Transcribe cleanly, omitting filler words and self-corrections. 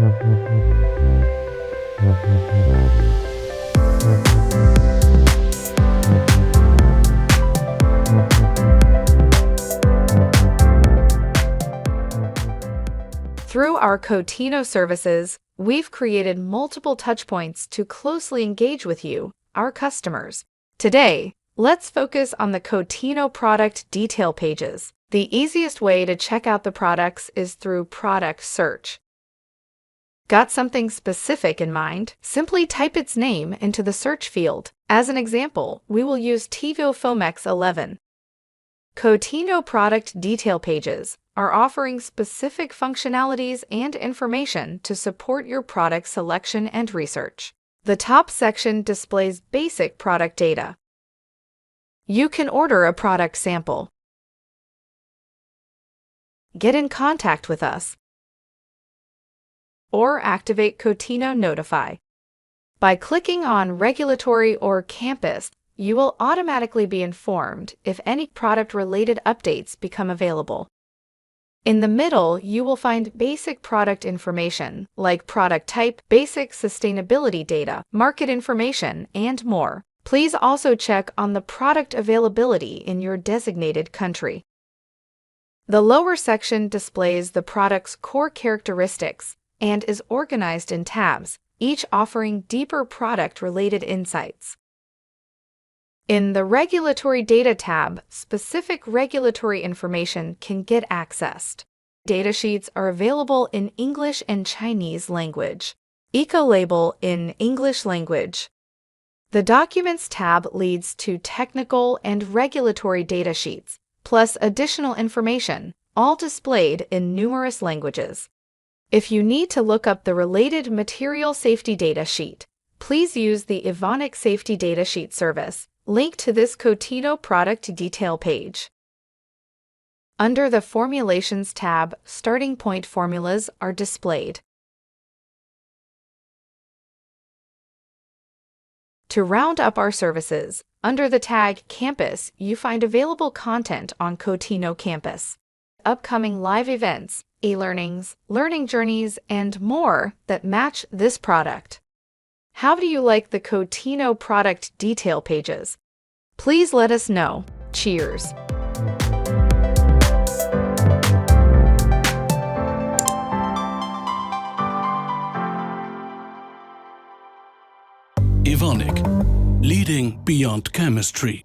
Through our COATINO services, we've created multiple touchpoints to closely engage with you, our customers. Today, let's focus on the COATINO Product Detail Pages. The easiest way to check out the products is through product search. Got something specific in mind? Simply type its name into the search field. As an example, we will use TiVo Fomex 11. COATINO Product Detail Pages are offering specific functionalities and information to support your product selection and research. The top section displays basic product data. You can order a product sample, get in contact with us, or activate COATINO Notify. By clicking on Regulatory or Campus, you will automatically be informed if any product-related updates become available. In the middle, you will find basic product information like product type, basic sustainability data, market information, and more. Please also check on the product availability in your designated country. The lower section displays the product's core characteristics and is organized in tabs, each offering deeper product-related insights. In the Regulatory Data tab, specific regulatory information can get accessed. Datasheets are available in English and Chinese language. EcoLabel in English language. The Documents tab leads to technical and regulatory datasheets, plus additional information, all displayed in numerous languages. If you need to look up the related material safety data sheet, please use the Evonik Safety Datasheet service, linked to this COATINO Product Detail page. Under the Formulations tab, starting point formulas are displayed. To round up our services, under the tag Campus, you find available content on COATINO Campus, upcoming live events, e-learnings, learning journeys, and more that match this product. How do you like the COATINO Product Detail Pages? Please let us know. Cheers! Evonik, leading beyond chemistry.